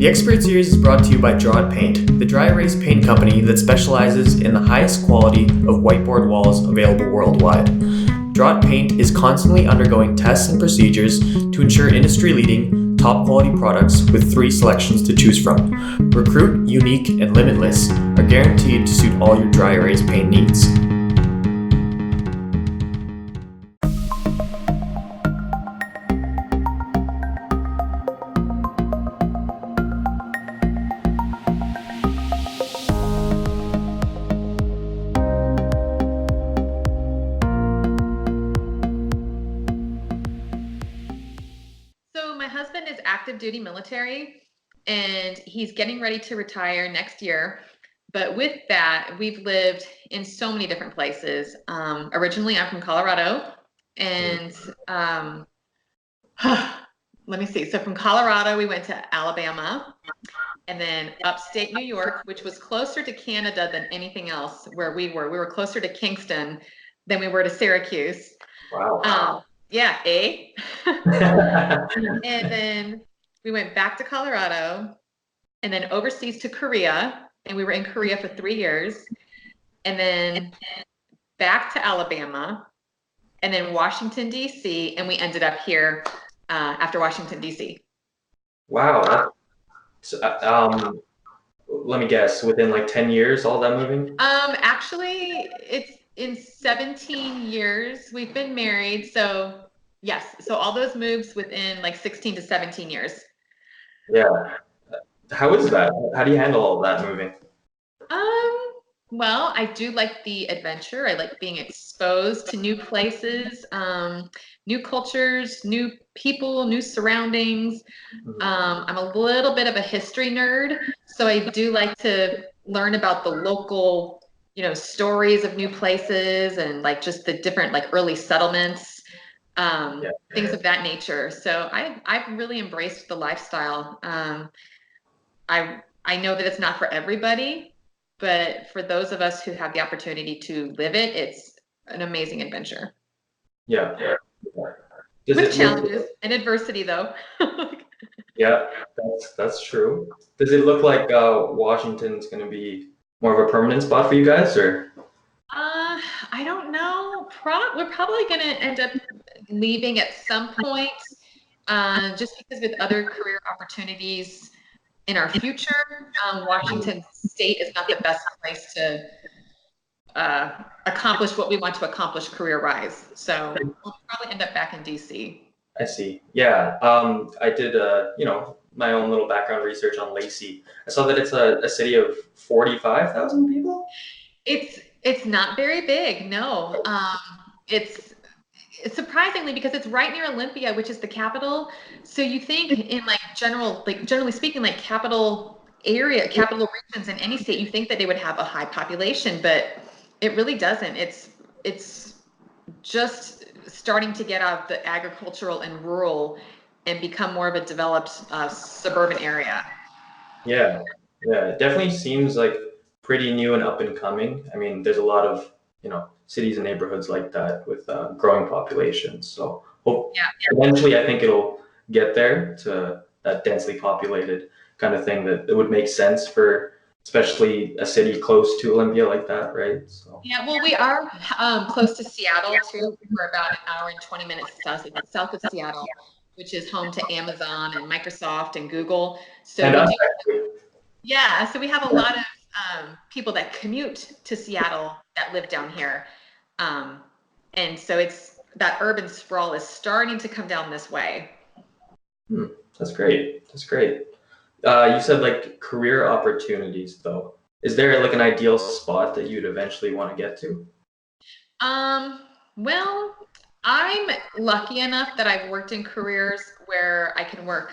The Expert Series is brought to you by Draw It Paint, the dry erase paint company that specializes in the highest quality of whiteboard walls available worldwide. Draw It Paint is constantly undergoing tests and procedures to ensure industry-leading, top-quality products with 3 selections to choose from. Recruit, Unique, and Limitless are guaranteed to suit all your dry erase paint needs. So my husband is active duty military and he's getting ready to retire next year. But with that, we've lived in so many different places. Originally, I'm from Colorado and let me see. So from Colorado, we went to Alabama and then upstate New York, which was closer to Canada than anything else where we were. We were closer to Kingston than we were to Syracuse. Wow. Yeah, eh? And then we went back to Colorado and then overseas to Korea. And we were in Korea for 3 years. And then back to Alabama and then Washington, D.C. And we ended up here after Washington, D.C. Wow. Let me guess, within like 10 years, all that moving? Actually, it's in 17 years we've been married. So yes, so all those moves within like 16 to 17 years. Yeah. How is that? How do you handle all that moving? Well, I do like the adventure. I like being exposed to new places, new cultures, new people, new surroundings. I'm a little bit of a history nerd, so I do like to learn about the local, stories of new places and like just the different like early settlements, things of that nature. So I've really embraced the lifestyle. I know that it's not for everybody, but for those of us who have the opportunity to live it, it's an amazing adventure. Yeah. With challenges and adversity, though. Yeah, that's true. Does it look like Washington's going to be more of a permanent spot for you guys, or? I don't know. We're probably going to end up leaving at some point, just because with other career opportunities in our future, Washington State is not the best place to accomplish what we want to accomplish career-wise. So we'll probably end up back in DC. I see. Yeah. I did, my own little background research on Lacey. I saw that it's a city of 45,000 people. It's not very big. No. It's surprisingly because it's right near Olympia, which is the capital. So you think in generally speaking, like capital regions in any state, you think that they would have a high population, but it really doesn't. It's just starting to get out of the agricultural and rural and become more of a developed suburban area. Yeah. It definitely seems like pretty new and up and coming. I mean, there's a lot of, cities and neighborhoods like that with growing populations. So eventually I think it'll get there to that densely populated kind of thing that it would make sense for, especially a city close to Olympia like that, right? So yeah, well, we are close to Seattle too. We're about an hour and 20 minutes south of Seattle, which is home to Amazon and Microsoft and Google. So so we have a lot of people that commute to Seattle that live down here. And so it's that urban sprawl is starting to come down this way. That's great. You said like career opportunities though. Is there like an ideal spot that you'd eventually want to get to? Well, I'm lucky enough that I've worked in careers where I can work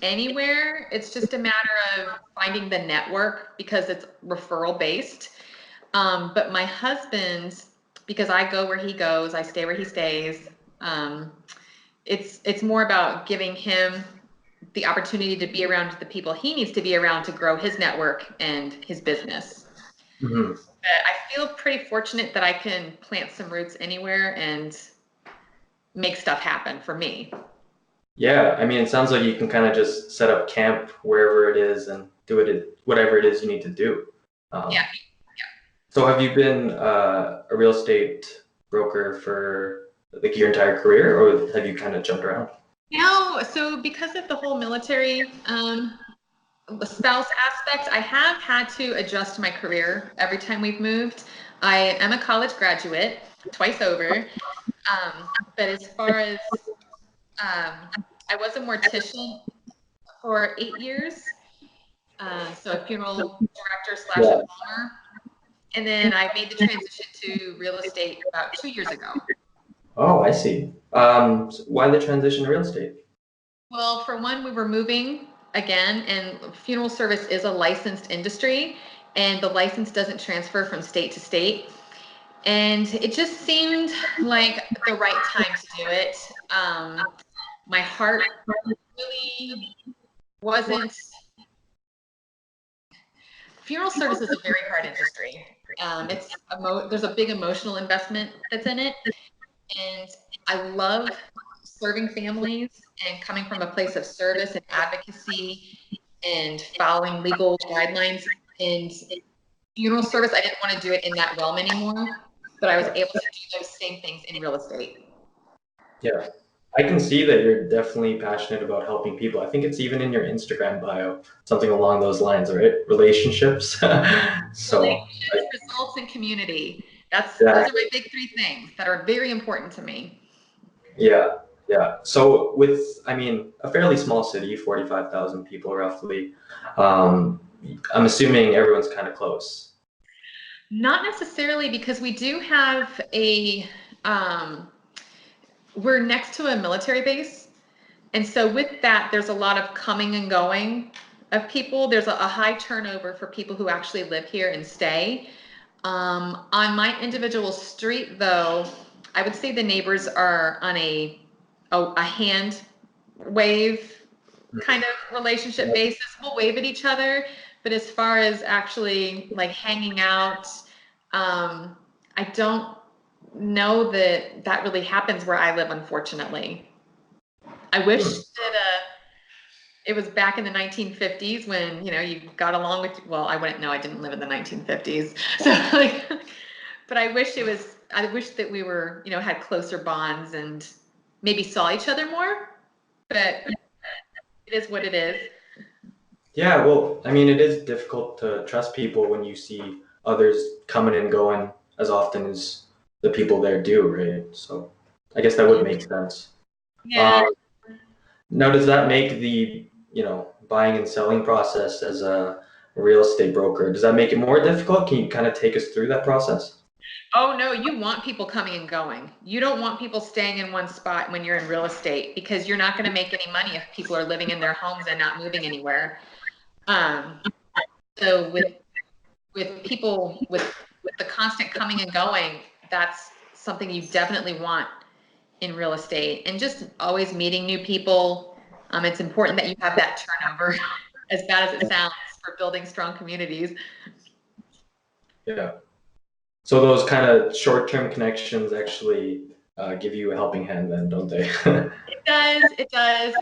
anywhere. It's just a matter of finding the network because it's referral based. But my husband, because I go where he goes, I stay where he stays. It's more about giving him the opportunity to be around the people he needs to be around to grow his network and his business. Mm-hmm. But I feel pretty fortunate that I can plant some roots anywhere and make stuff happen for me. Yeah, I mean, it sounds like you can kind of just set up camp wherever it is and do whatever it is you need to do. Yeah. So have you been a real estate broker for like your entire career, or have you kind of jumped around? No, so because of the whole military spouse aspect, I have had to adjust my career every time we've moved. I am a college graduate twice over, but as far as um, I was a mortician for 8 years, so a funeral director slash Yeah. embalmer, and then I made the transition to real estate about 2 years ago. Oh, I see. So why the transition to real estate? Well, for one, we were moving again, and funeral service is a licensed industry, and the license doesn't transfer from state to state. And it just seemed like the right time to do it. My heart really wasn't. Funeral service is a very hard industry. There's a big emotional investment that's in it, and I love serving families and coming from a place of service and advocacy and following legal guidelines. And funeral service, I didn't want to do it in that realm anymore, but I was able to do those same things in real estate. Yeah, I can see that you're definitely passionate about helping people. I think it's even in your Instagram bio, something along those lines, right? Relationships. So, Relationships, results, and community. yeah, Those are my big three things that are very important to me. yeah, yeah. So with, I mean, a fairly small city, 45,000 people roughly, um, I'm assuming everyone's kind of close. Not necessarily, because we do have we're next to a military base. And so with that, there's a lot of coming and going of people. There's a high turnover for people who actually live here and stay. On my individual street, though, I would say the neighbors are on a hand wave kind of relationship basis. We'll wave at each other, but as far as actually like hanging out, I don't know that that really happens where I live, unfortunately. I wish that it was back in the 1950s when, you got along with, well, I wouldn't know, I didn't live in the 1950s. So like, but I wish that we were, had closer bonds and maybe saw each other more, but it is what it is. Yeah, well, I mean, it is difficult to trust people when you see others coming and going as often as the people there do, right? So I guess that would make sense. Yeah. Um, Now, does that make the, buying and selling process as a real estate broker, does that make it more difficult? Can you kind of take us through that process? Oh no, you want people coming and going. You don't want people staying in one spot when you're in real estate, because you're not going to make any money if people are living in their homes and not moving anywhere. Um, so with people with the constant coming and going, that's something you definitely want in real estate, and just always meeting new people. It's important that you have that turnover, as bad as it sounds, for building strong communities. Yeah. So those kind of short-term connections actually give you a helping hand then, don't they? It does.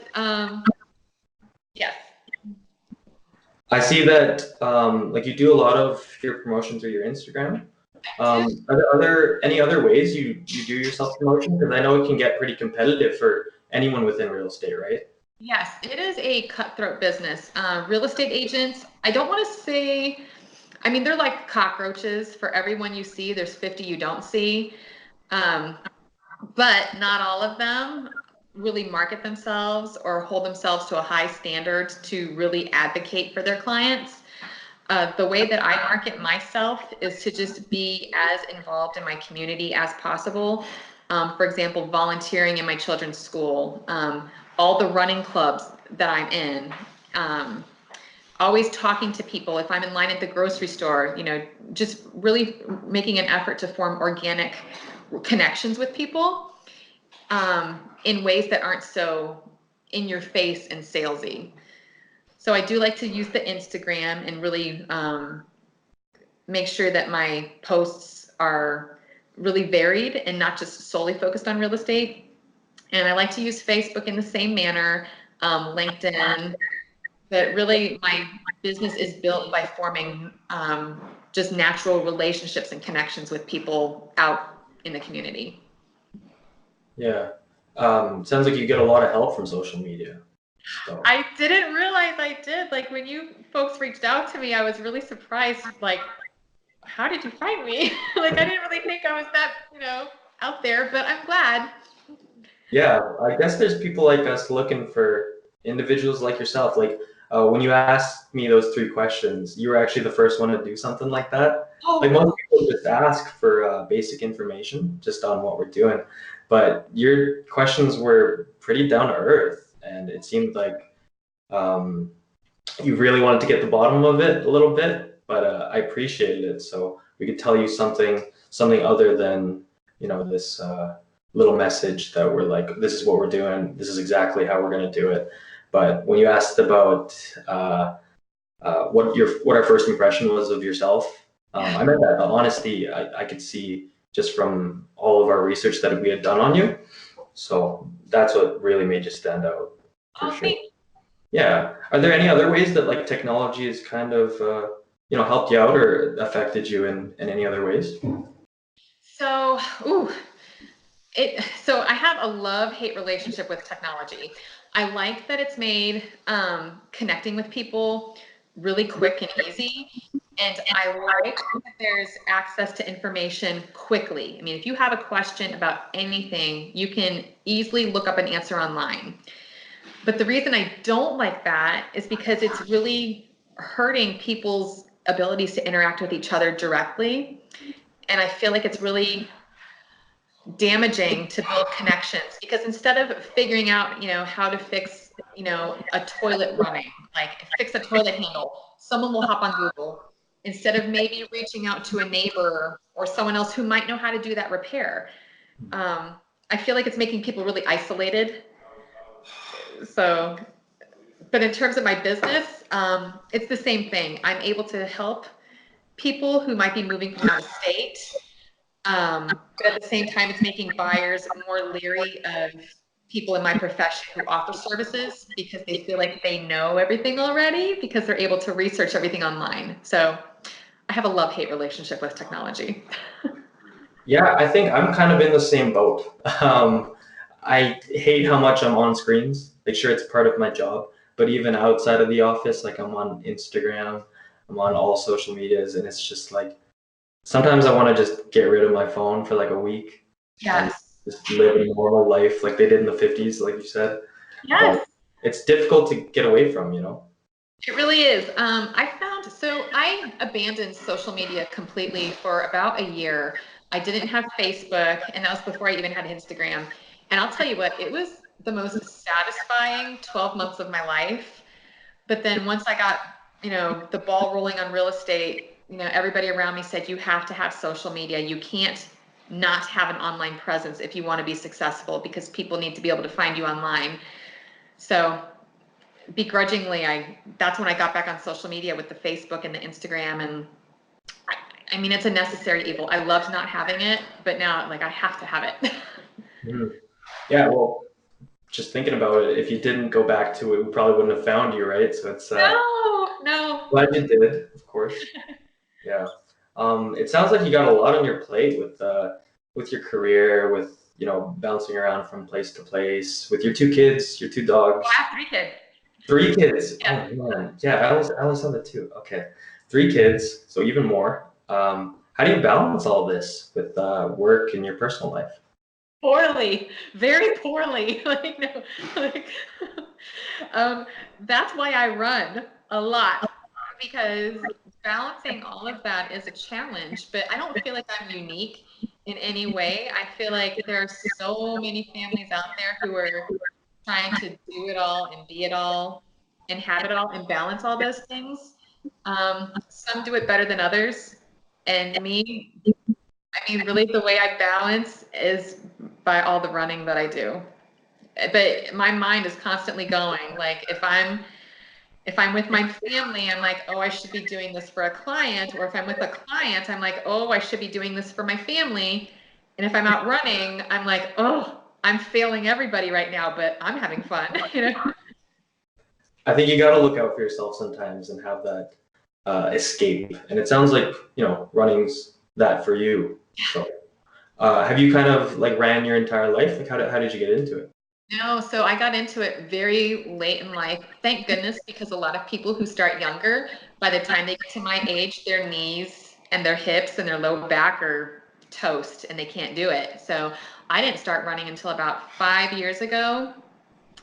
Yes. I see that like you do a lot of your promotion through your Instagram. Are there any other ways you do your self promotion? Because I know it can get pretty competitive for anyone within real estate, right? Yes, it is a cutthroat business. Real estate agents, I don't want to say, I mean, they're like cockroaches. For everyone you see, there's 50 you don't see. Um, but not all of them really market themselves or hold themselves to a high standard to really advocate for their clients. The way that I market myself is to just be as involved in my community as possible. For example, volunteering in my children's school, all the running clubs that I'm in, always talking to people. If I'm in line at the grocery store, just really making an effort to form organic connections with people, in ways that aren't so in your face and salesy. So I do like to use the Instagram and really make sure that my posts are really varied and not just solely focused on real estate. And I like to use Facebook in the same manner, LinkedIn, but really my business is built by forming just natural relationships and connections with people out in the community. Yeah. Sounds like you get a lot of help from social media. So. I didn't realize I did. Like when you folks reached out to me, I was really surprised. Like, how did you find me? Like I didn't really think I was that, out there, but I'm glad. Yeah, I guess there's people like us looking for individuals like yourself. Like when you asked me those 3 questions, you were actually the first one to do something like that. Oh, like most people just ask for basic information just on what we're doing, but your questions were pretty down to earth, and it seemed like you really wanted to get the bottom of it a little bit. But I appreciated it, so we could tell you something other than this little message that we're like, this is what we're doing, this is exactly how we're going to do it. But when you asked about what our first impression was of yourself, I meant that the honesty I could see just from all of our research that we had done on you. So that's what really made you stand out, for sure. Yeah. Are there any other ways that like technology has kind of helped you out or affected you in any other ways? So, so I have a love-hate relationship with technology. I like that it's made connecting with people really quick and easy. And I like that there's access to information quickly. I mean, if you have a question about anything, you can easily look up an answer online. But the reason I don't like that is because it's really hurting people's abilities to interact with each other directly. And I feel like it's really damaging to build connections, because instead of figuring out, how to fix, a toilet running, like fix a toilet handle, someone will hop on Google instead of maybe reaching out to a neighbor or someone else who might know how to do that repair. I feel like it's making people really isolated. So, but in terms of my business, it's the same thing. I'm able to help people who might be moving from out of state. But at the same time, it's making buyers more leery of people in my profession who offer services, because they feel like they know everything already because they're able to research everything online. So I have a love-hate relationship with technology. Yeah, I think I'm kind of in the same boat. I hate how much I'm on screens. Like, sure, it's part of my job, but even outside of the office, like I'm on Instagram, I'm on all social medias, and it's just like, sometimes I want to just get rid of my phone for like a week. Yes. And just live a normal life like they did in the 50s, like you said. Yes. But it's difficult to get away from, It really is. So I abandoned social media completely for about a year. I didn't have Facebook, and that was before I even had Instagram. And I'll tell you what, it was the most satisfying 12 months of my life. But then once I got, the ball rolling on real estate, everybody around me said, you have to have social media. You can't not have an online presence if you want to be successful, because people need to be able to find you online. So begrudgingly, that's when I got back on social media with the Facebook and the Instagram. And I mean, it's a necessary evil. I loved not having it, but now I have to have it. Yeah, well, just thinking about it, if you didn't go back to it, we probably wouldn't have found you, right? So it's no. Glad you did, of course. Yeah. It sounds like you got a lot on your plate with your career, with bouncing around from place to place, with your 2 kids, your 2 dogs. I have 3 kids. 3 kids. Yeah. Oh man. Yeah, I always saw the 2. Okay. 3 kids, so even more. How do you balance all this with work and your personal life? Poorly, very poorly. That's why I run a lot, because balancing all of that is a challenge. But I don't feel like I'm unique in any way. I feel like there are so many families out there who are trying to do it all and be it all and have it all and balance all those things. Some do it better than others. And me, I mean, really the way I balance is by all the running that I do. But my mind is constantly going. Like if I'm with my family, I'm like, oh, I should be doing this for a client. Or if I'm with a client, I'm like, oh, I should be doing this for my family. And if I'm out running, I'm like, oh, I'm failing everybody right now, but I'm having fun, you know? I think you got to look out for yourself sometimes and have that escape. And it sounds like, running's that for you. So, have you kind of like ran your entire life? Like, how did you get into it? No, so I got into it very late in life. Thank goodness, because a lot of people who start younger, by the time they get to my age, their knees and their hips and their low back are toast and they can't do it. So I didn't start running until about 5 years ago.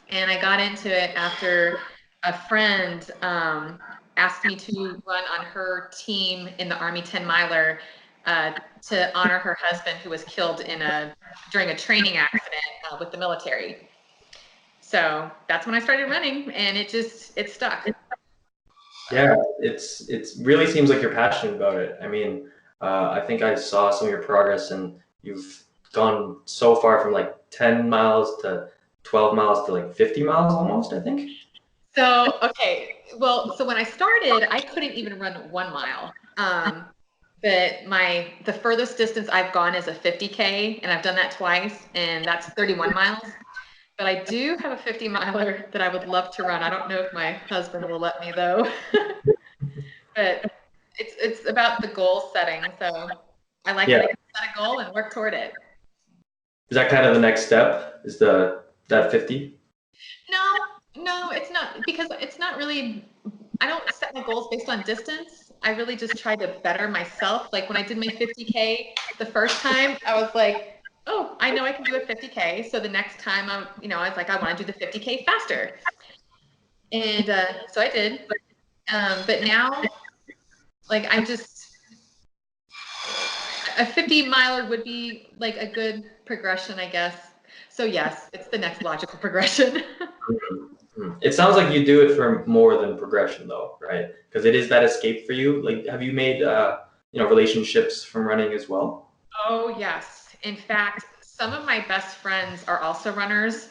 And I got into it after a friend asked me to run on her team in the Army 10 miler to honor her husband who was killed during a training accident with the military. So that's when I started running, and it stuck. Yeah, it's really seems like you're passionate about it. I mean, I think I saw some of your progress, and you've gone so far from like 10 miles to 12 miles to like 50 miles almost, I think. So, okay. Well, so when I started, I couldn't even run 1 mile. But the furthest distance I've gone is a 50K, and I've done that twice, and that's 31 miles. But I do have a 50 miler that I would love to run. I don't know if my husband will let me though. But it's about the goal setting. So I like that I can set a goal and work toward it. Is that kind of the next step? Is that 50? No, it's not, because it's not really, I don't set my goals based on distance. I really just try to better myself. Like when I did my 50K the first time, I was like, oh, I know I can do a 50K. So the next time I was like, I want to do the 50K faster. And so I did. But now, like, a 50 miler would be like a good progression, I guess. So yes, it's the next logical progression. It sounds like you do it for more than progression though, right? Because it is that escape for you. Like, have you made relationships from running as well? Oh yes. In fact, some of my best friends are also runners.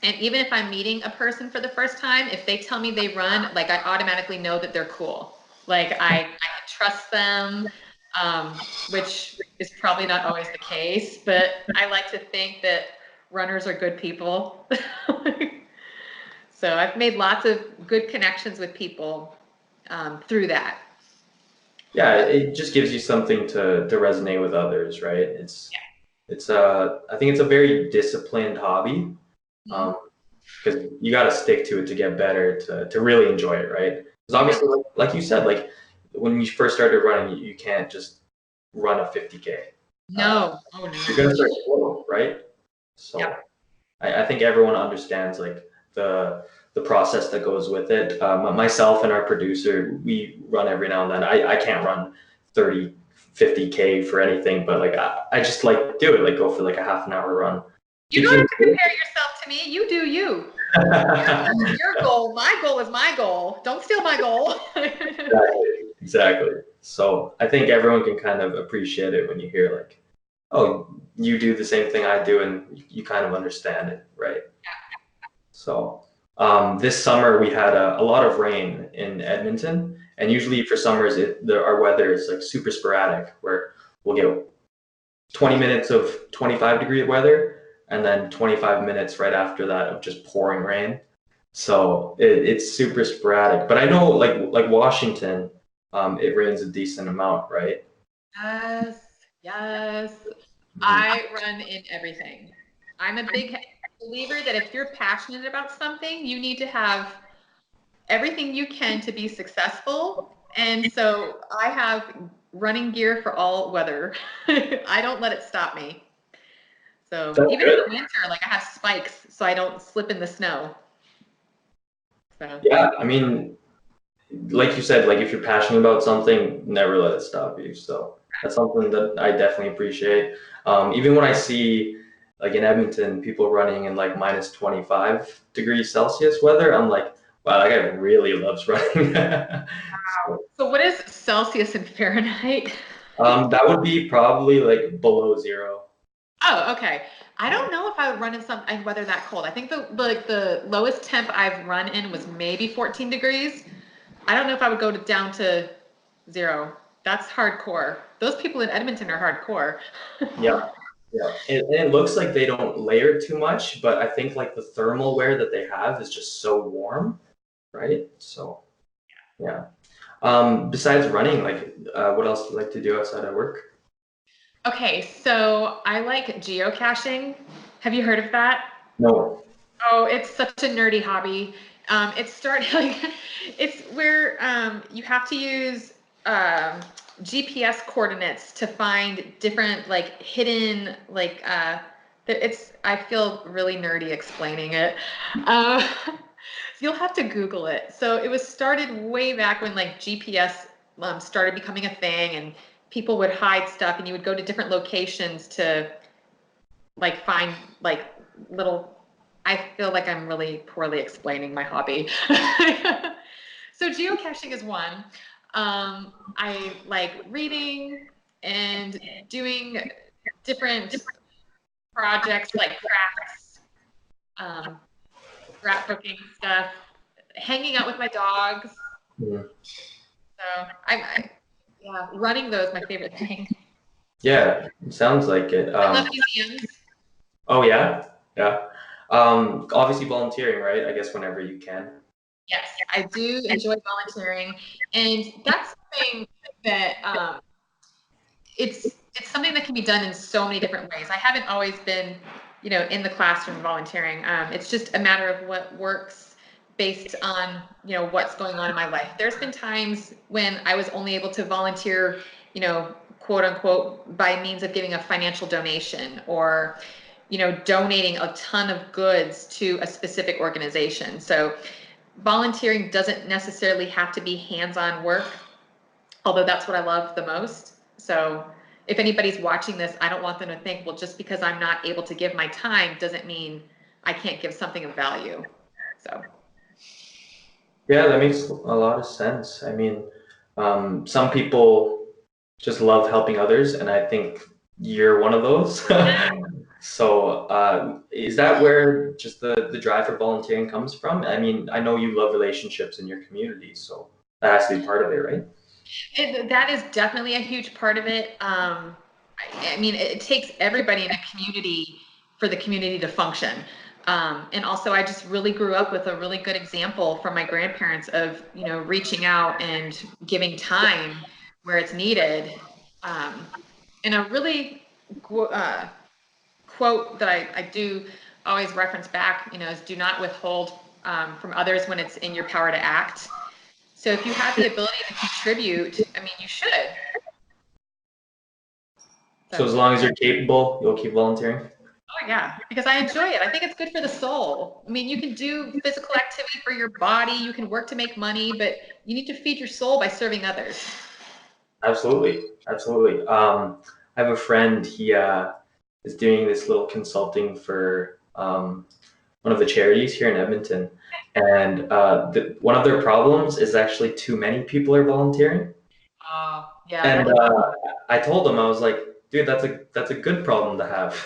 And even if I'm meeting a person for the first time, if they tell me they run, like I automatically know that they're cool. Like I can trust them, which is probably not always the case, but I like to think that runners are good people. So I've made lots of good connections with people through that. Yeah, it just gives you something to resonate with others, right? I think it's a very disciplined hobby, because you got to stick to it to get better, to really enjoy it, right? Because obviously, like you said, like when you first started running, you can't just run a 50K. No, oh no. You're gonna start slow, right? So I think everyone understands like the process that goes with it. Myself and our producer, we run every now and then. I can't run 30, 50K for anything, but like I just like do it, like go for like a half an hour run. You don't have to compare yourself to me. You do you. Your goal. My goal is my goal. Don't steal my goal. Exactly. So I think everyone can kind of appreciate it when you hear like, oh, you do the same thing I do, and you kind of understand it, right? So this summer we had a lot of rain in Edmonton, and usually for summers our weather is like super sporadic, where we'll get 20 minutes of 25-degree weather, and then 25 minutes right after that of just pouring rain. So it's super sporadic. But I know like Washington, it rains a decent amount, right? Yes. I run in everything. I'm a big believer that if you're passionate about something, you need to have everything you can to be successful. And so I have running gear for all weather. I don't let it stop me. So even in the winter, like I have spikes so I don't slip in the snow. So Yeah, I mean, like you said, like if you're passionate about something, never let it stop you. So that's something that I definitely appreciate. Even when I see like in Edmonton, people running in like minus 25 degrees Celsius weather, I'm like, wow, that guy really loves running. So what is Celsius and Fahrenheit? That would be probably like below zero. Oh, okay. I don't know if I would run in weather that cold. I think the lowest temp I've run in was maybe 14 degrees. I don't know if I would go down to 0. That's hardcore. Those people in Edmonton are hardcore. Yeah. Yeah, and it looks like they don't layer too much, but I think like the thermal wear that they have is just so warm, right? So yeah. Besides running, like what else do you like to do outside of work? Okay, so I like geocaching. Have you heard of that? No. Oh, it's such a nerdy hobby. It started like it's where you have to use GPS coordinates to find different like hidden like it's I feel really nerdy explaining it. So you'll have to Google it. So it was started way back when like GPS started becoming a thing and people would hide stuff and you would go to different locations to like find like little I feel like I'm really poorly explaining my hobby. So geocaching is one. I like reading and doing different projects like crafts, um, scrapbooking stuff, hanging out with my dogs. Mhm. So yeah, running though is my favorite thing. Yeah, it sounds like it. I love museums. Oh yeah, yeah. Obviously volunteering, right? I guess whenever you can. Yes, I do enjoy volunteering, and that's something that it's something that can be done in so many different ways. I haven't always been, in the classroom volunteering. It's just a matter of what works based on, what's going on in my life. There's been times when I was only able to volunteer, quote unquote, by means of giving a financial donation or, donating a ton of goods to a specific organization. So volunteering doesn't necessarily have to be hands-on work, although that's what I love the most. So if anybody's watching this, I don't want them to think, well, just because I'm not able to give my time doesn't mean I can't give something of value. So Yeah, that makes a lot of sense. I mean, some people just love helping others, and I think you're one of those. So, is that where just the drive for volunteering comes from? I mean, I know you love relationships in your community, so that has to be part of it, right? that is definitely a huge part of it. I mean, it takes everybody in a community for the community to function. And also, I just really grew up with a really good example from my grandparents of, reaching out and giving time where it's needed. Um, and a really quote that I do always reference back, is do not withhold from others when it's in your power to act. So if you have the ability to contribute, I mean, you should. So So, as long as you're capable, you'll keep volunteering. oh yeah, because I enjoy it. I think it's good for the soul. I mean, you can do physical activity for your body, you can work to make money, but you need to feed your soul by serving others. Absolutely, absolutely. I have a friend. He is doing this little consulting for one of the charities here in Edmonton, and one of their problems is actually too many people are volunteering. Oh, yeah, And that I told him, I was like, dude, that's a good problem to have.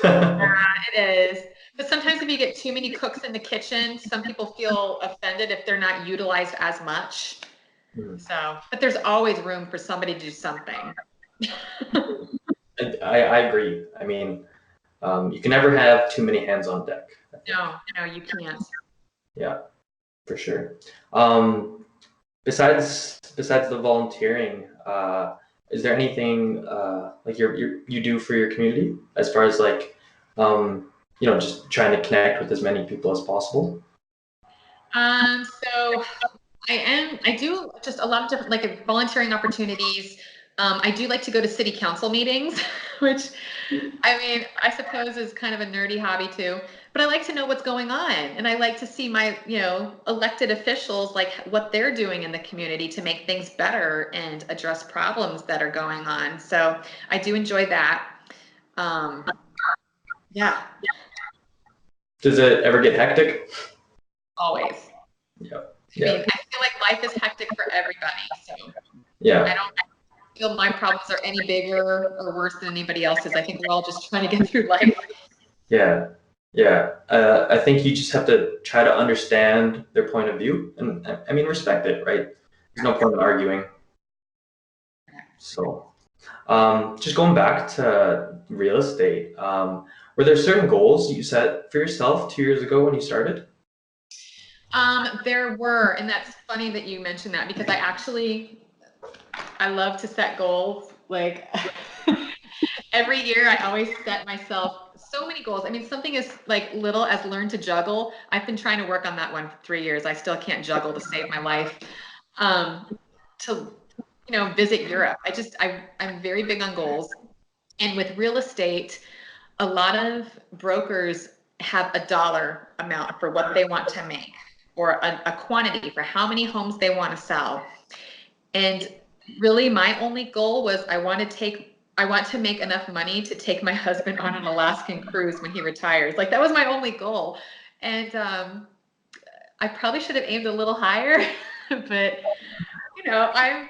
it is. But sometimes if you get too many cooks in the kitchen, some people feel offended if they're not utilized as much. Hmm. So, but there's always room for somebody to do something. And I agree. I mean, you can never have too many hands on deck. I think. No, no, you can't. Yeah, for sure. Um, besides the volunteering, is there anything like you do for your community as far as like just trying to connect with as many people as possible? So I do just a lot of different like volunteering opportunities. I do like to go to city council meetings, which I mean, I suppose is kind of a nerdy hobby too, but I like to know what's going on and I like to see my, elected officials, like what they're doing in the community to make things better and address problems that are going on. So I do enjoy that. Um, yeah, Does it ever get hectic? always. Yeah. I mean, Yeah. I feel like life is hectic for everybody. So I Yeah. don't feel my problems are any bigger or worse than anybody else's. I think we're all just trying to get through life. Yeah. Yeah. I think you just have to try to understand their point of view and I mean respect it, right? There's no point in arguing. So Just going back to real estate, were there certain goals you set for yourself 2 years ago when you started? There were, and that's funny that you mentioned that because I love to set goals. Like every year, I always set myself so many goals. I mean, something as like little as learn to juggle. I've been trying to work on that one for 3 years. I still can't juggle to save my life. To visit Europe. I'm very big on goals. And with real estate, a lot of brokers have a dollar amount for what they want to make or a quantity for how many homes they want to sell. And really my only goal was I want to make enough money to take my husband on an Alaskan cruise when he retires. Like that was my only goal. And I probably should have aimed a little higher, but I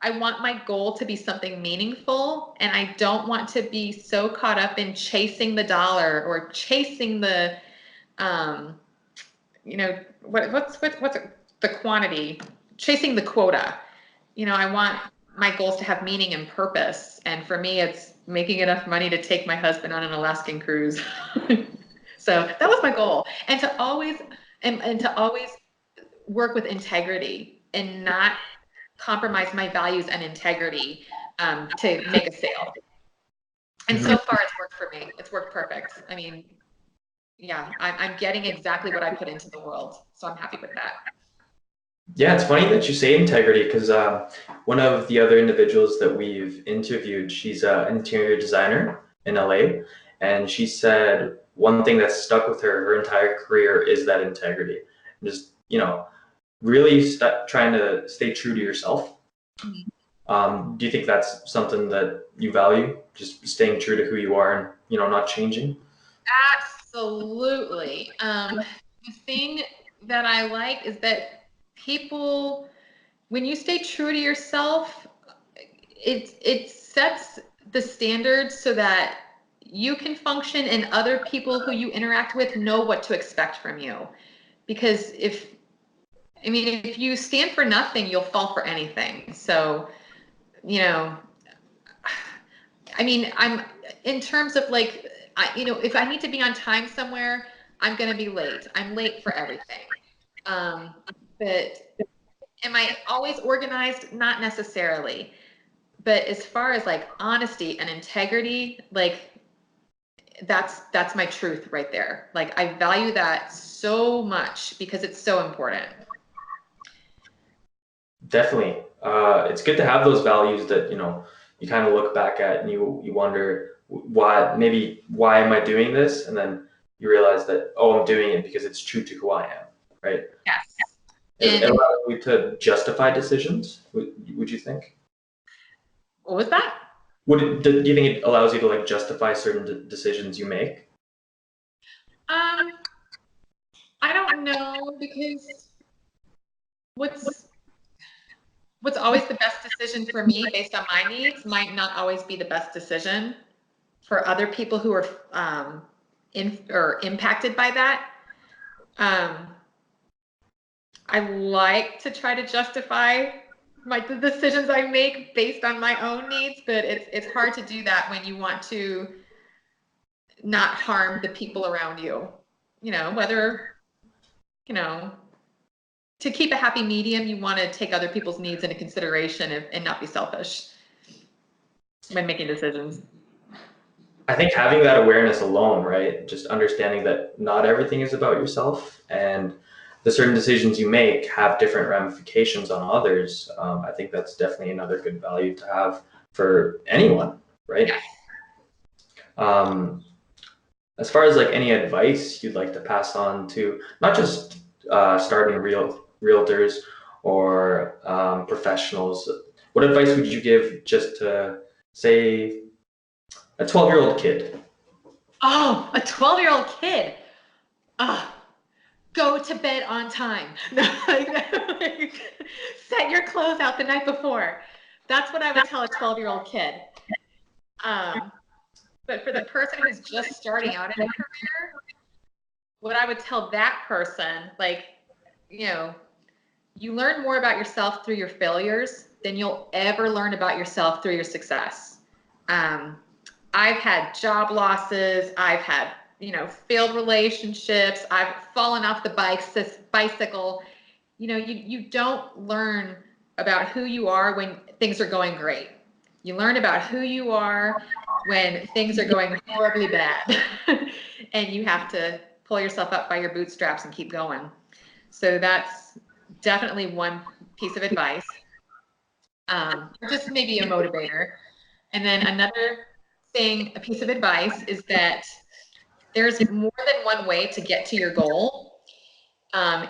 I want my goal to be something meaningful, and I don't want to be so caught up in chasing the dollar or chasing the, um, what's the quantity, chasing the quota. I want my goals to have meaning and purpose, and for me, it's making enough money to take my husband on an Alaskan cruise. So that was my goal, and to always work with integrity and not compromise my values and integrity to make a sale. And so far it's worked for me. It's worked perfect. I mean, yeah, I'm getting exactly what I put into the world. So I'm happy with that. Yeah, it's funny that you say integrity because one of the other individuals that we've interviewed, she's an interior designer in LA, and she said one thing that stuck with her entire career is that integrity. Just, really trying to stay true to yourself. Do you think that's something that you value, just staying true to who you are and, not changing? Absolutely. The thing that I like is that people, when you stay true to yourself, it sets the standards so that you can function and other people who you interact with know what to expect from you. Because if you stand for nothing, you'll fall for anything. So, I'm in terms of like, if I need to be on time somewhere, I'm going to be late. I'm late for everything. But am I always organized? Not necessarily. But as far as like honesty and integrity, like that's my truth right there. Like I value that so much because it's so important. Definitely. It's good to have those values that, you kind of look back at and you wonder why am I doing this? And then you realize that, oh, I'm doing it because it's true to who I am, right? Yes. It allows you to justify decisions, would you think? What was that? Do you think it allows you to like justify certain decisions you make? I don't know because what's always the best decision for me based on my needs might not always be the best decision for other people who are impacted by that. I like to try to justify the decisions I make based on my own needs, but it's hard to do that when you want to not harm the people around you. To keep a happy medium, you want to take other people's needs into consideration and not be selfish when making decisions. I think having that awareness alone, right? Just understanding that not everything is about yourself and the certain decisions you make have different ramifications on others. I think that's definitely another good value to have for anyone, right? Yes. As far as like any advice you'd like to pass on to not just starting realtors or professionals, what advice would you give just to say a 12-year-old kid? Oh, a 12-year-old kid. Go to bed on time. Set your clothes out the night before. That's what I would tell a 12-year-old kid. But for the person who's just starting out in a career, what I would tell that person, you learn more about yourself through your failures than you'll ever learn about yourself through your success. I've had job losses. I've had, failed relationships. I've fallen off the bicycle. You don't learn about who you are when things are going great. You learn about who you are when things are going horribly bad. And you have to pull yourself up by your bootstraps and keep going. So that's definitely one piece of advice. Just maybe a motivator. And then another thing, a piece of advice is that there's more than one way to get to your goal.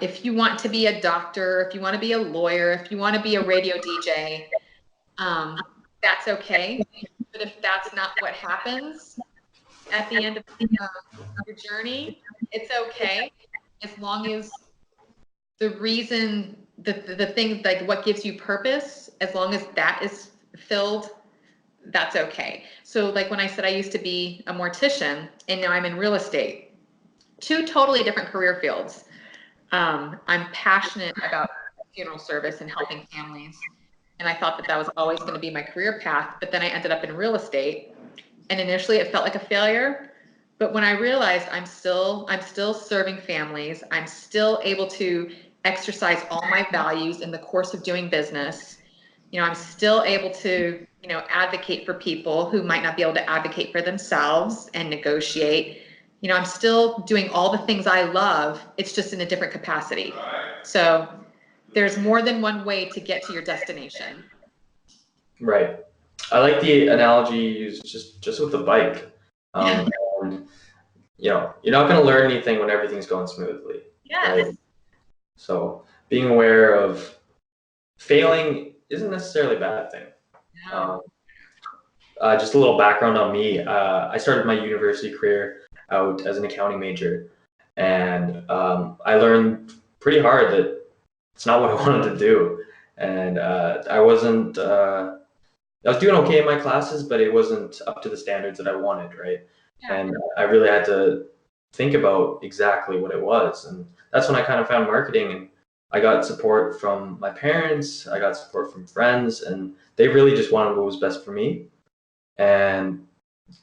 If you want to be a doctor, if you want to be a lawyer, if you want to be a radio DJ, that's okay. But if that's not what happens at the end of your journey, it's okay, as long as the reason, the thing, like what gives you purpose, as long as that is filled, that's okay. So like when I said I used to be a mortician and now I'm in real estate, two totally different career fields. I'm passionate about funeral service and helping families. And I thought that that was always going to be my career path. But then I ended up in real estate. And initially it felt like a failure. But when I realized I'm still serving families, I'm still able to exercise all my values in the course of doing business. I'm still able to, advocate for people who might not be able to advocate for themselves and negotiate. I'm still doing all the things I love. It's just in a different capacity. So there's more than one way to get to your destination. Right. I like the analogy you used just with the bike. And, you're not going to learn anything when everything's going smoothly. Yes. Right? So being aware of failing isn't necessarily a bad thing. No. Just a little background on me. I started my university career out as an accounting major, and I learned pretty hard that it's not what I wanted to do. And I was doing okay in my classes, but it wasn't up to the standards that I wanted, right? Yeah. And I really had to think about exactly what it was. And that's when I kind of found marketing, and I got support from my parents, I got support from friends, and they really just wanted what was best for me. And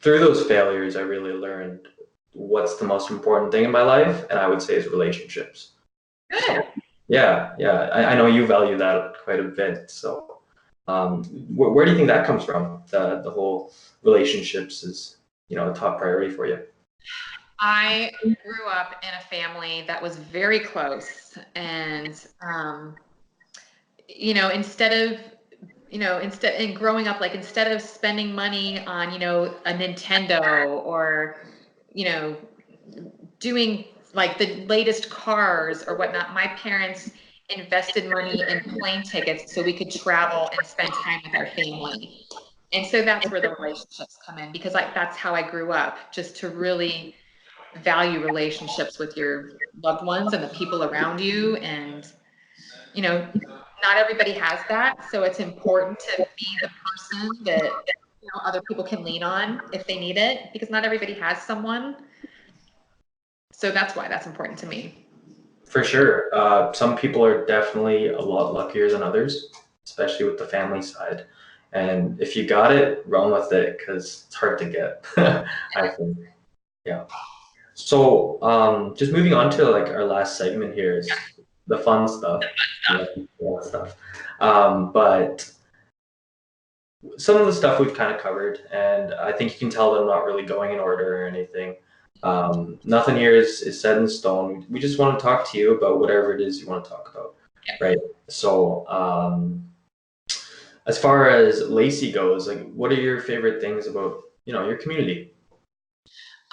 through those failures, I really learned what's the most important thing in my life, and I would say is relationships. Good. So, yeah. I know you value that quite a bit. So where do you think that comes from? The whole relationships is, a top priority for you. I grew up in a family that was very close, and instead of spending money on a Nintendo or doing like the latest cars or whatnot, my parents invested money in plane tickets so we could travel and spend time with our family. And so that's where the relationships come in, because that's how I grew up, just to really value relationships with your loved ones and the people around you. And not everybody has that, so it's important to be the person that other people can lean on if they need it, because not everybody has someone. So that's why that's important to me. For sure. Some people are definitely a lot luckier than others, especially with the family side. And if you got it, run with it, because it's hard to get, I think. Yeah. So just moving on to like our last segment here is the fun stuff. But some of the stuff we've kind of covered, and I think you can tell that I'm not really going in order or anything. Nothing here is set in stone. We just want to talk to you about whatever it is you want to talk about, right? So as far as Lacey goes, like, what are your favorite things about your community?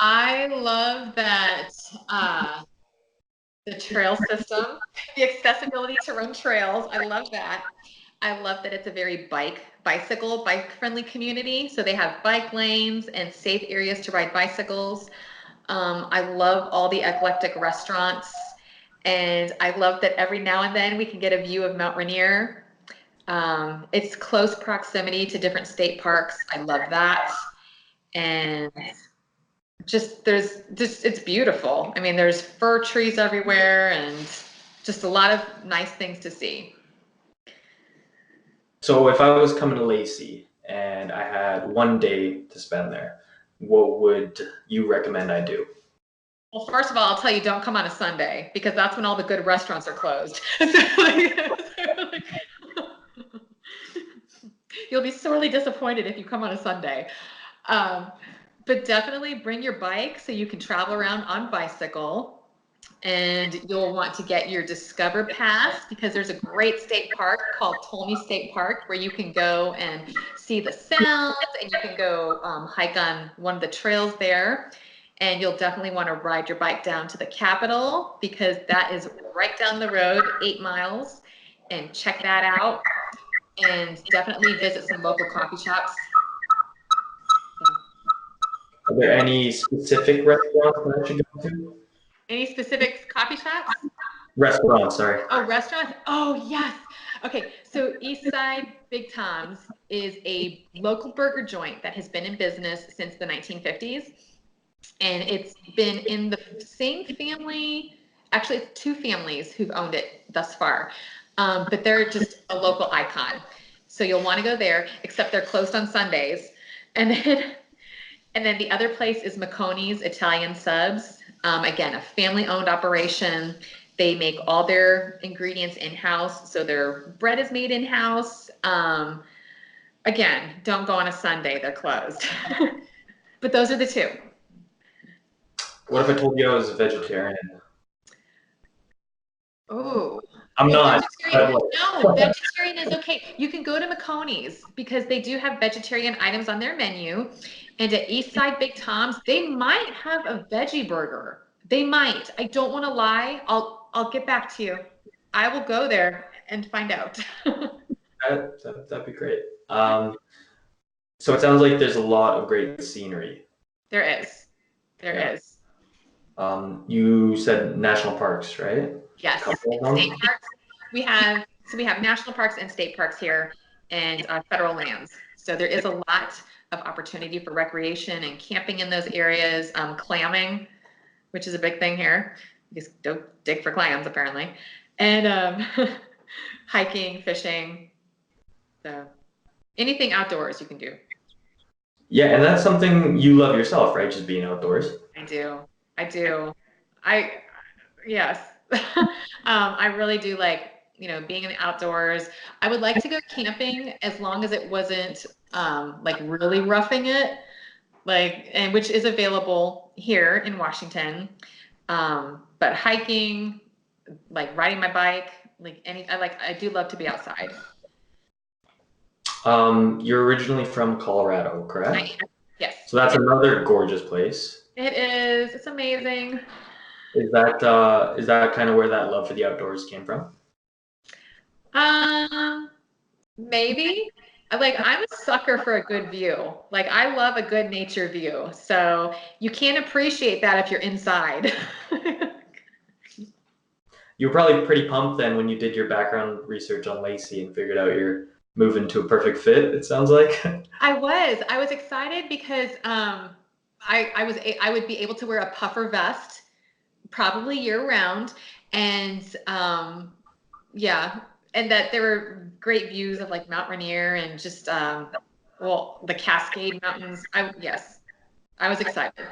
I love that the trail system, the accessibility to run trails. I love that. I love that it's a very bike-friendly community. So they have bike lanes and safe areas to ride bicycles. I love all the eclectic restaurants, and I love that every now and then we can get a view of Mount Rainier. It's close proximity to different state parks. I love that. And it's beautiful. I mean, there's fir trees everywhere and just a lot of nice things to see. So if I was coming to Lacey and I had one day to spend there, what would you recommend I do? Well, first of all, I'll tell you, don't come on a Sunday because that's when all the good restaurants are closed. So, you'll be sorely disappointed if you come on a Sunday. But definitely bring your bike so you can travel around on bicycle. And you'll want to get your Discover Pass because there's a great state park called Tolmy State Park where you can go and see the sounds and you can go hike on one of the trails there. And you'll definitely want to ride your bike down to the Capitol because that is right down the road, 8 miles, and check that out. And definitely visit some local coffee shops. Are there any specific restaurants that I should go to? Any specific coffee shops? Restaurants, sorry. Oh, restaurants? Oh, yes. Okay, so East Side Big Tom's is a local burger joint that has been in business since the 1950s. And it's been in the same family, actually it's 2 families who've owned it thus far. But they're just a local icon. So you'll want to go there, except they're closed on Sundays. And then the other place is Maconi's Italian Subs. Again, a family-owned operation. They make all their ingredients in-house, so their bread is made in-house. Again, don't go on a Sunday, they're closed. But those are the 2. What if I told you I was a vegetarian? Oh. I'm not. No, vegetarian is okay. You can go to Maconi's because they do have vegetarian items on their menu. And at Eastside Big Tom's, they might have a veggie burger. They might. I don't want to lie. I'll get back to you. I will go there and find out. That'd be great. So it sounds like there's a lot of great scenery. There is. There is. You said national parks, right? Yes. State parks. We have national parks and state parks here and federal lands. So there is a lot of opportunity for recreation and camping in those areas, clamming, which is a big thing here. You just don't dig for clams apparently. And hiking, fishing. So anything outdoors you can do. Yeah, and that's something you love yourself, right? Just being outdoors. I do. Yes. I really do like, being in the outdoors. I would like to go camping as long as it wasn't like really roughing it, and which is available here in Washington. But hiking, like riding my bike, I do love to be outside. You're originally from Colorado, correct? Yes. So that's another gorgeous place. It is. It's amazing. Is that kind of where that love for the outdoors came from? Maybe. I'm a sucker for a good view. I love a good nature view. So you can't appreciate that if you're inside. You were probably pretty pumped then when you did your background research on Lacey and figured out you're moving to a perfect fit, it sounds like. I was excited because I would be able to wear a puffer vest probably year round, and and that there were great views of Mount Rainier and just the Cascade Mountains. I was excited.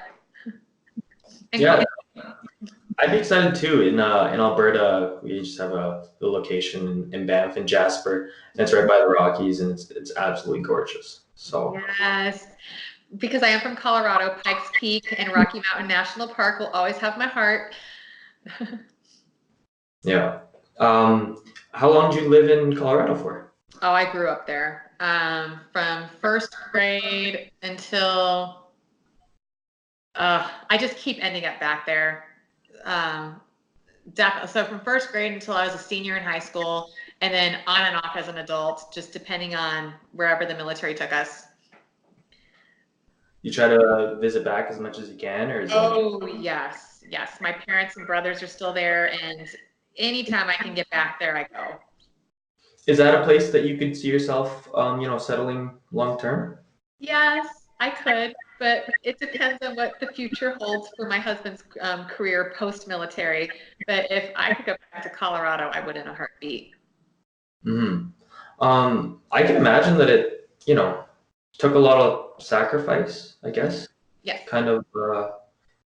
And yeah, I'd be excited too. In Alberta, we just have the location in Banff and Jasper, and it's right by the Rockies, and it's absolutely gorgeous. So yes, because I am from Colorado, Pikes Peak and Rocky Mountain National Park will always have my heart. Yeah. How long did you live in Colorado for? Oh, I grew up there. From first grade until I just keep ending up back there. So from first grade until I was a senior in high school, and then on and off as an adult, just depending on wherever the military took us. You try to visit back as much as you can, or yes. My parents and brothers are still there, and anytime I can get back there, I go. Is that a place that you could see yourself, settling long term? Yes, I could, but it depends on what the future holds for my husband's career post-military. But if I could go back to Colorado, I would in a heartbeat. Mm-hmm. I can imagine that it, took a lot of sacrifice, I guess. Yes. Kind of,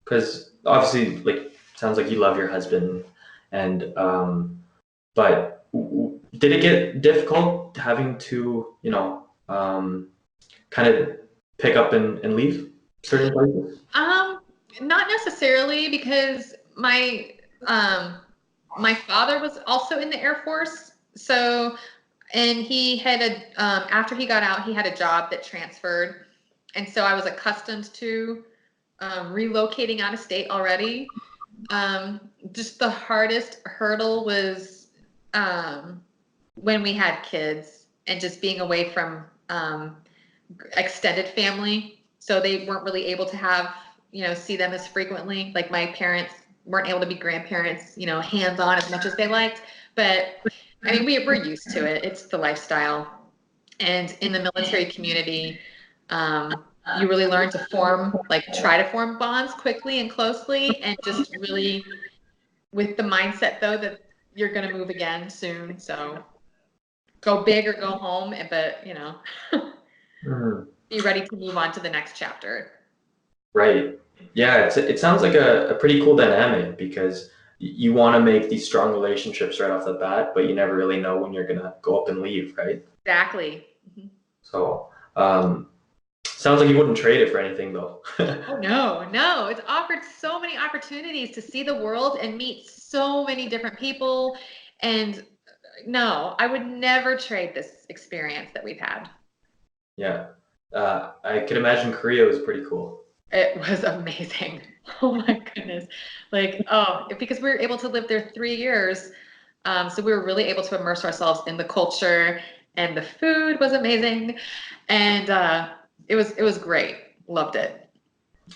because obviously, like, sounds like you love your husband, and but did it get difficult having to, kind of pick up and leave certain places? Not necessarily, because my father was also in the Air Force, so, and he had after he got out, he had a job that transferred, and so I was accustomed to relocating out of state already. Just the hardest hurdle was when we had kids and just being away from extended family. So they weren't really able to have, see them as frequently. Like my parents weren't able to be grandparents, hands-on as much as they liked. But I mean, we're used to it. It's the lifestyle. And in the military community, you really learn to try to form bonds quickly and closely, and just really with the mindset though that you're going to move again soon. So go big or go home, but be ready to move on to the next chapter. Right. Yeah, it sounds like a pretty cool dynamic, because you want to make these strong relationships right off the bat, but you never really know when you're gonna go up and leave, right? Exactly. So, sounds like you wouldn't trade it for anything, though. Oh, no. It's offered so many opportunities to see the world and meet so many different people. And no, I would never trade this experience that we've had. Yeah. I could imagine Korea was pretty cool. It was amazing. Oh my goodness. Because we were able to live there 3 years. So we were really able to immerse ourselves in the culture, and the food was amazing. And it was great. Loved it.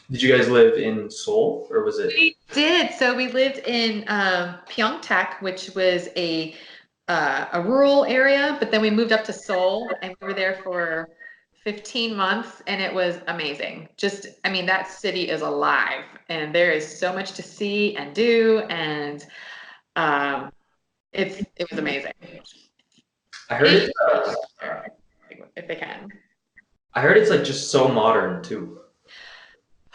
Did you guys live in Seoul, or was it? We did. So we lived in Pyeongtaek, which was a rural area, but then we moved up to Seoul, and we were there for 15 months, and it was amazing. I mean, that city is alive, and there is so much to see and do, and it was amazing. I heard it. If they can. I heard it's like just so modern too.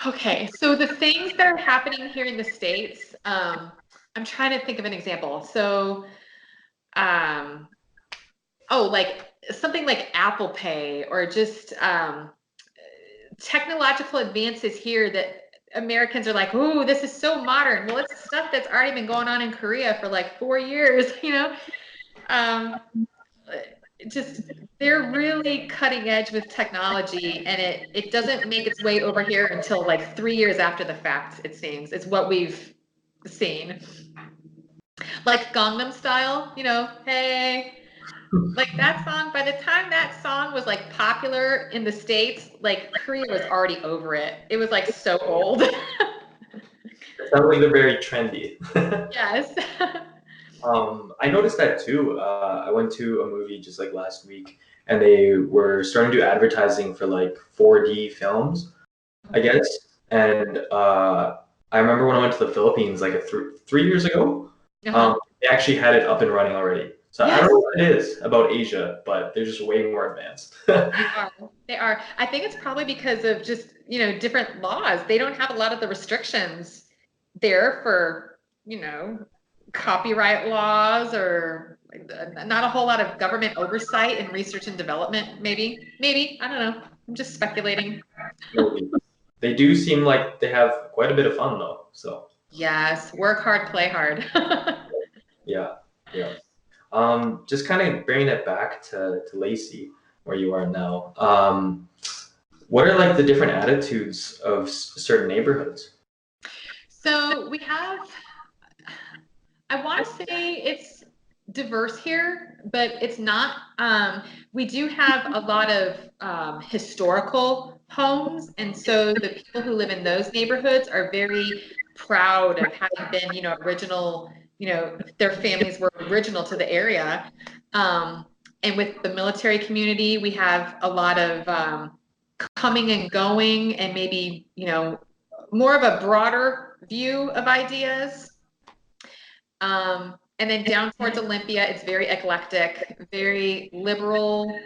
Okay, so the things that are happening here in the States, I'm trying to think of an example. So, like something like Apple Pay, or just technological advances here that Americans are like, "Ooh, this is so modern." Well, it's stuff that's already been going on in Korea for like 4 years, they're really cutting edge with technology, and it doesn't make its way over here until like 3 years after the fact, it seems. It's what we've seen. Like Gangnam Style, hey. Like that song, by the time that song was like popular in the States, like Korea was already over it. It was like so old. It sounds like they're very trendy. Yes. I noticed that too. I went to a movie just like last week, and they were starting to do advertising for like 4D films, I guess. And I remember when I went to the Philippines like 3 years ago, they actually had it up and running already. So yes. I don't know what it is about Asia, but they're just way more advanced. They are. I think it's probably because of just, different laws. They don't have a lot of the restrictions there for, copyright laws, or not a whole lot of government oversight and research and development, maybe. I don't know. I'm just speculating. They do seem like they have quite a bit of fun though. So yes, work hard, play hard. Yeah. Just kind of bringing it back to Lacey, where you are now. What are like the different attitudes of certain neighborhoods? So we have, I want to say it's diverse here, but it's not. We do have a lot of historical homes, and so the people who live in those neighborhoods are very proud of having been, original, their families were original to the area. And with the military community, we have a lot of coming and going, and maybe, more of a broader view of ideas. And then down towards Olympia, it's very eclectic, very liberal,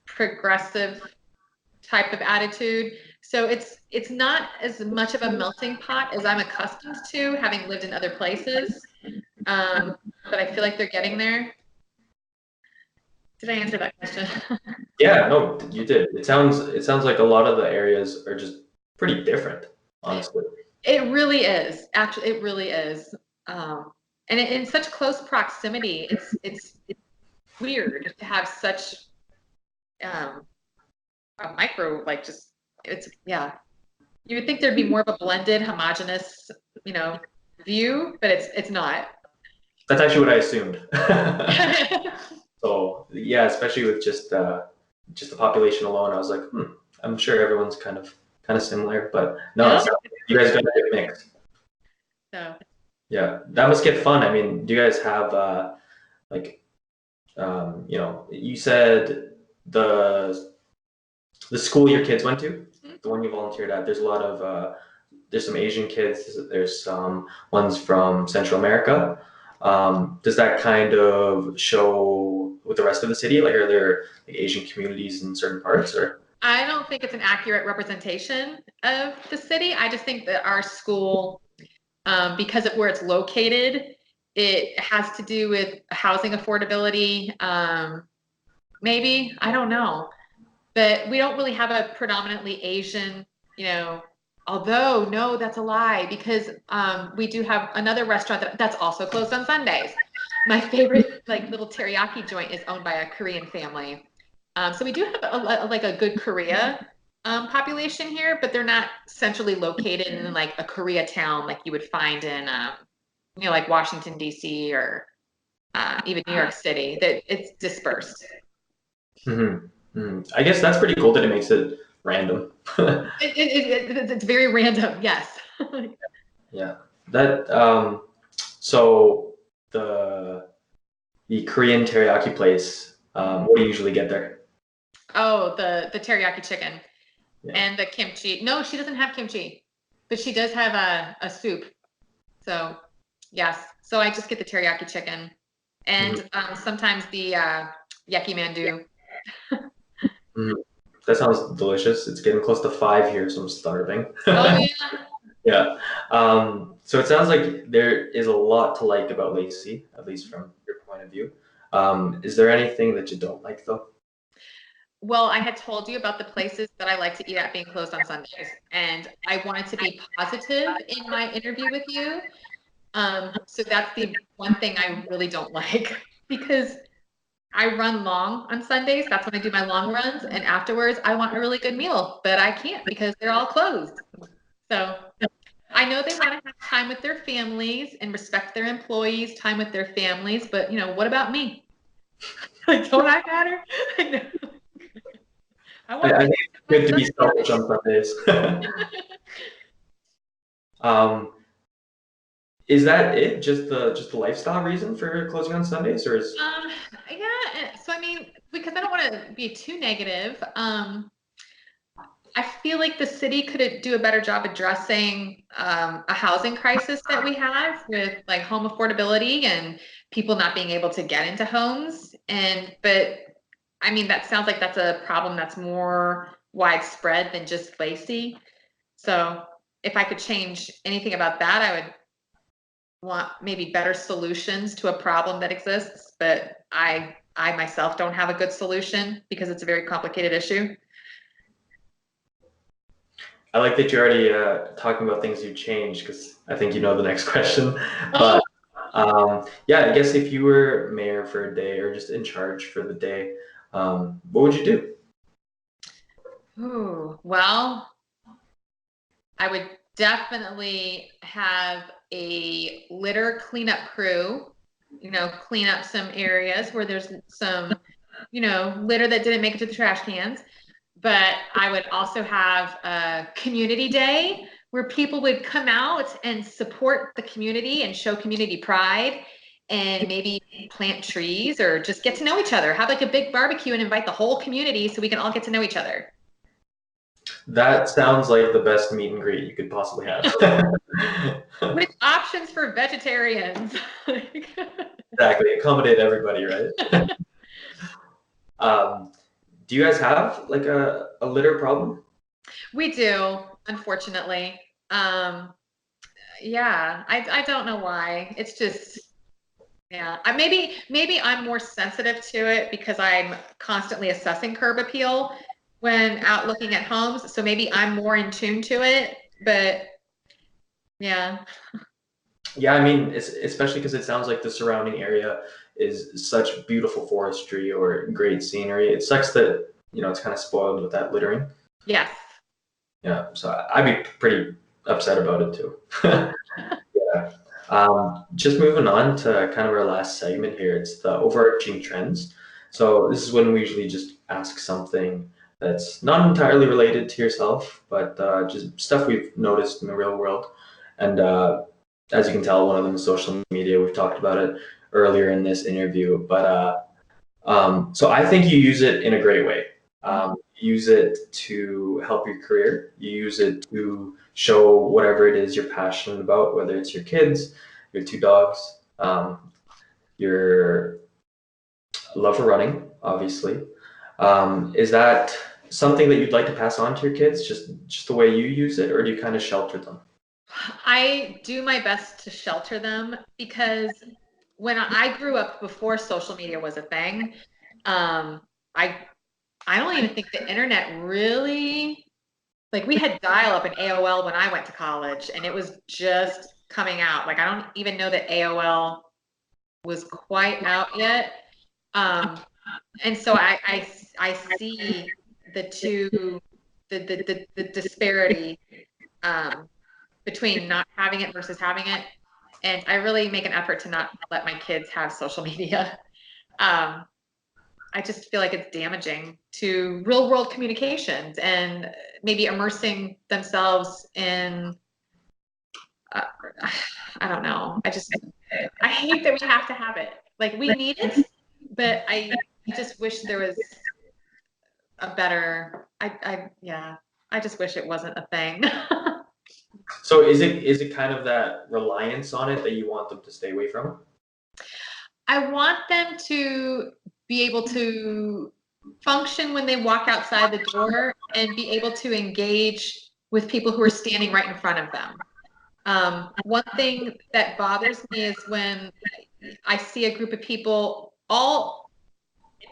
progressive type of attitude. So it's not as much of a melting pot as I'm accustomed to, having lived in other places. But I feel like they're getting there. Did I answer that question? Yeah, no, you did. It sounds like a lot of the areas are just pretty different, honestly. It really is. Actually, it really is. And in such close proximity, it's weird to have such a micro, like, just, it's, yeah. You would think there'd be more of a blended, homogeneous, view, but it's not. That's actually what I assumed. So yeah, especially with just the population alone, I was like, I'm sure everyone's kind of similar, but no, you guys got a good mix. So yeah, that must get fun. I mean, do you guys have like you said the school your kids went to, the one you volunteered at, there's a lot of there's some Asian kids, there's some ones from Central America. Does that kind of show with the rest of the city? Like, are there like Asian communities in certain parts, or? I don't think it's an accurate representation of the city. I just think that our school, because of where it's located, it has to do with housing affordability. Maybe, I don't know. But we don't really have a predominantly Asian, although, no, that's a lie, because we do have another restaurant that's also closed on Sundays. My favorite, like, little teriyaki joint is owned by a Korean family. So we do have a good Korea population here, but they're not centrally located in like a Koreatown like you would find in, like Washington, D.C. or even New York City. That it's dispersed. Mm-hmm. Mm-hmm. I guess that's pretty cool that it makes it random. It's very random, yes. Yeah. That so the Korean teriyaki place, what do you usually get there? Oh, the teriyaki chicken. Yeah. And the kimchi. No, she doesn't have kimchi, but she does have a soup. So yes. So I just get the teriyaki chicken, and sometimes the yaki mandu. That sounds delicious. It's getting close to 5 here, so I'm starving. Oh yeah. Yeah. So it sounds like there is a lot to like about Lacey, at least from your point of view. Is there anything that you don't like, though? Well, I had told you about the places that I like to eat at being closed on Sundays, and I wanted to be positive in my interview with you. So that's the one thing I really don't like, because I run long on Sundays. That's when I do my long runs, and afterwards I want a really good meal, but I can't because they're all closed. So I know they want to have time with their families and respect their employees' time with their families, but what about me? Like, don't I matter? I think it's good to be selfish on Sundays. Is that it? Just the lifestyle reason for closing on Sundays, or is? Yeah. So I mean, because I don't want to be too negative. I feel like the city could do a better job addressing a housing crisis that we have with like home affordability and people not being able to get into homes. But I mean, that sounds like that's a problem that's more widespread than just Lacey. So if I could change anything about that, I would want maybe better solutions to a problem that exists. But I myself don't have a good solution because it's a very complicated issue. I like that you're already talking about things you changed, because I think you know the next question. But yeah, I guess if you were mayor for a day or just in charge for the day, what would you do? Ooh, well, I would definitely have a litter cleanup crew, clean up some areas where there's some, litter that didn't make it to the trash cans. But I would also have a community day where people would come out and support the community and show community pride, and maybe plant trees or just get to know each other. Have like a big barbecue and invite the whole community so we can all get to know each other. That sounds like the best meet and greet you could possibly have. With options for vegetarians. Exactly, accommodate everybody, right? Do you guys have like a litter problem? We do, unfortunately. Yeah, I don't know why. It's just, yeah. Maybe I'm more sensitive to it because I'm constantly assessing curb appeal when out looking at homes. So maybe I'm more in tune to it, but yeah. Yeah, I mean, especially because it sounds like the surrounding area is such beautiful forestry or great scenery. It sucks that, it's kind of spoiled with that littering. Yes. Yeah, so I'd be pretty upset about it too. Yeah. Just moving on to kind of our last segment here. It's the overarching trends. So this is when we usually just ask something that's not entirely related to yourself, but just stuff we've noticed in the real world. And as you can tell, one of them is social media. We've talked about it earlier in this interview, but so I think you use it in a great way. Use it to help your career. You use it to show whatever it is you're passionate about, whether it's your kids, your two dogs, your love for running, obviously. Is that something that you'd like to pass on to your kids, just the way you use it, or do you kind of shelter them? I do my best to shelter them because when I grew up before social media was a thing, I don't even think the internet really, like we had dial-up and AOL when I went to college and it was just coming out. Like I don't even know that AOL was quite out yet. And so I see the disparity between not having it versus having it. And I really make an effort to not let my kids have social media. I just feel like it's damaging to real world communications and maybe immersing themselves in, I don't know. I hate that we have to have it. Like we need it, but I just wish there was a better, I just wish it wasn't a thing. So is it kind of that reliance on it that you want them to stay away from? I want them to be able to function when they walk outside the door and be able to engage with people who are standing right in front of them. One thing that bothers me is when I see a group of people all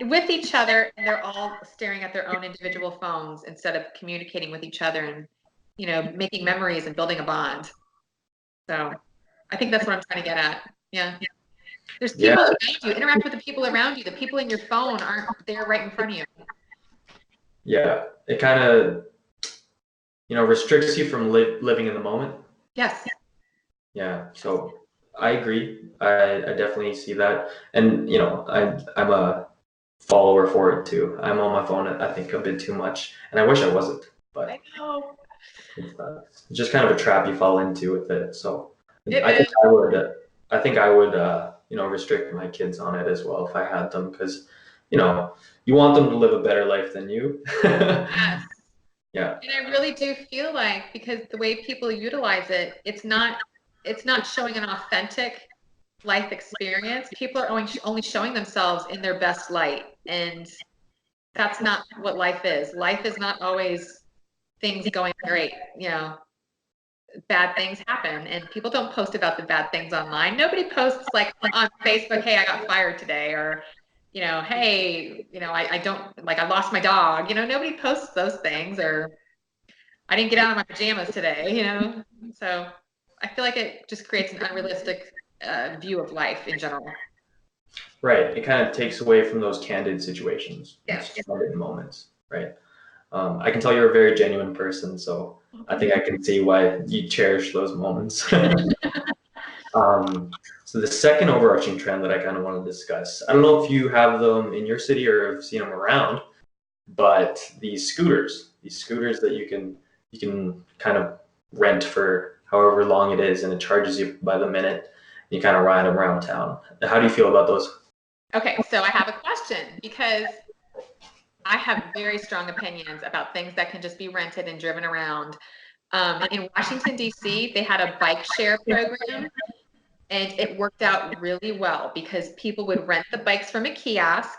with each other and they're all staring at their own individual phones instead of communicating with each other and, making memories and building a bond. So I think that's what I'm trying to get at. Yeah. There's people around you. Interact with the people around you. The people in your phone aren't there right in front of you. Yeah, it kind of, restricts you from living in the moment. Yes. Yeah, so I agree. I definitely see that, and I'm a follower for it too. I'm on my phone, I think, a bit too much, and I wish I wasn't, but I know. it's just kind of a trap you fall into with it. So It I think is. I would restrict my kids on it as well if I had them, because you want them to live a better life than you. Yes. Yeah. And I really do feel like because the way people utilize it, it's not showing an authentic life experience. People are only showing themselves in their best light, and that's not what life is. Life is not always things going great. Bad things happen, and people don't post about the bad things online. Nobody posts like on Facebook, "Hey, I got fired today," or "Hey, I don't like I lost my dog." Nobody posts those things, or "I didn't get out of my pajamas today." So I feel like it just creates an unrealistic view of life in general. Right. It kind of takes away from those candid situations, Yes. candid moments, right? I can tell you're a very genuine person, so I think I can see why you cherish those moments. So the second overarching trend that I kind of want to discuss, I don't know if you have them in your city or have seen them around, but these scooters that you can kind of rent for however long it is, and it charges you by the minute. You kind of ride them around town. How do you feel about those? Okay, so I have a question because I have very strong opinions about things that can just be rented and driven around. In Washington, D.C., they had a bike share program, and it worked out really well because people would rent the bikes from a kiosk,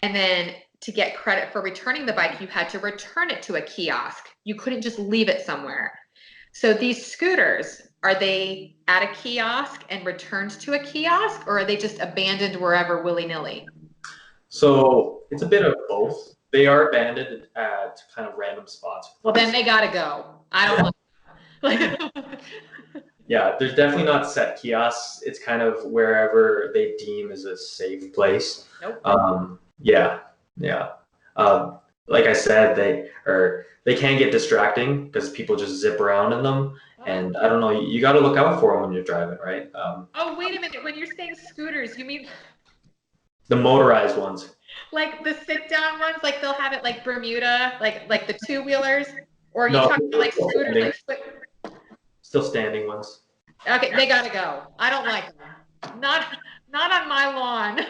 and then to get credit for returning the bike, you had to return it to a kiosk. You couldn't just leave it somewhere. So these scooters, are they at a kiosk and returned to a kiosk, or are they just abandoned wherever willy-nilly? So it's a bit of both. They are abandoned at kind of random spots. Well, then they gotta go. I don't like Yeah, there's definitely not set kiosks. It's kind of wherever they deem is a safe place. Nope. Yeah, yeah. Like I said, they can get distracting because people just zip around in them. And I don't know, you got to look out for them when you're driving, right? Oh, wait a minute. When you're saying scooters, you mean The motorized ones. like the sit-down ones? Like they'll have it like Bermuda, like the two-wheelers? Or are you No, talking about like scooters, like still standing ones. Okay, they gotta go. I don't like them. Not on my lawn.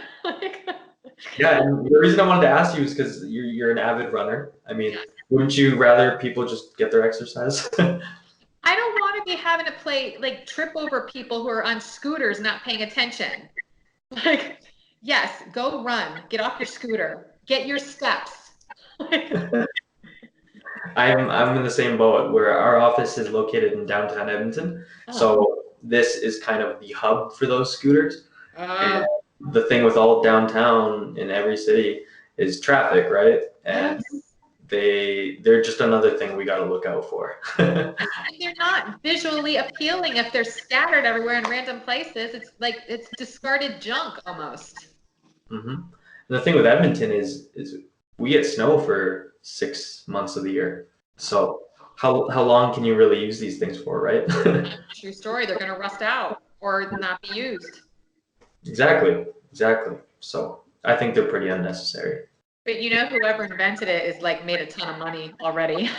Yeah, and the reason I wanted to ask you is because you're an avid runner. I mean, wouldn't you rather people just get their exercise? I don't want to be having to trip over people who are on scooters not paying attention. Like, yes, go run. Get off your scooter. Get your steps. I'm in the same boat where our office is located in downtown Edmonton. So this is kind of the hub for those scooters. And the thing with all downtown in every city is traffic, right? And they're just another thing we got to look out for. And they're not visually appealing if they're scattered everywhere in random places. It's like it's discarded junk almost. Mm-hmm. The thing with Edmonton is we get snow for 6 months of the year. So how long can you really use these things for, right? True story. They're going to rust out or not be used. Exactly. So I think they're pretty unnecessary. But whoever invented it is like made a ton of money already.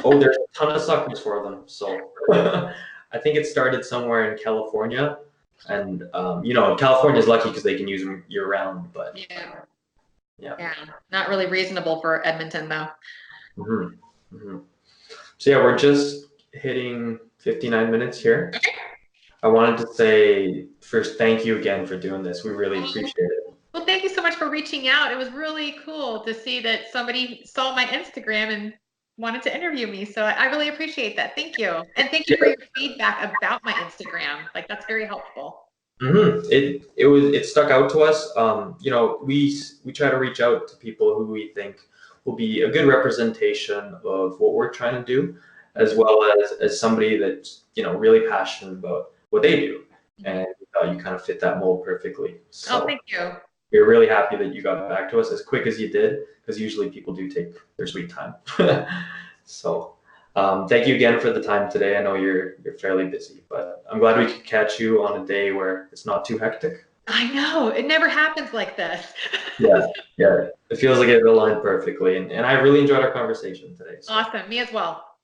Oh, there's a ton of suckers for them. So I think it started somewhere in California, and California's lucky because they can use them year round. But yeah, not really reasonable for Edmonton though. Mm-hmm. Mm-hmm. So yeah, we're just hitting 59 minutes here. Okay. I wanted to say first, thank you again for doing this. We really appreciate it. Well, thank you so much for reaching out. It was really cool to see that somebody saw my Instagram and wanted to interview me. So I really appreciate that. Thank you. And thank you for your feedback about my Instagram. Like, that's very helpful. Mm-hmm. It stuck out to us. We try to reach out to people who we think will be a good representation of what we're trying to do, as well as somebody that's really passionate about what they do, and you kind of fit that mold perfectly. So thank you. We're really happy that you got back to us as quick as you did, because usually people do take their sweet time. So thank you again for the time today. I know you're fairly busy, but I'm glad we could catch you on a day where it's not too hectic. I know, it never happens like this. Yeah, it feels like it aligned perfectly, and I really enjoyed our conversation today. So. Awesome, me as well.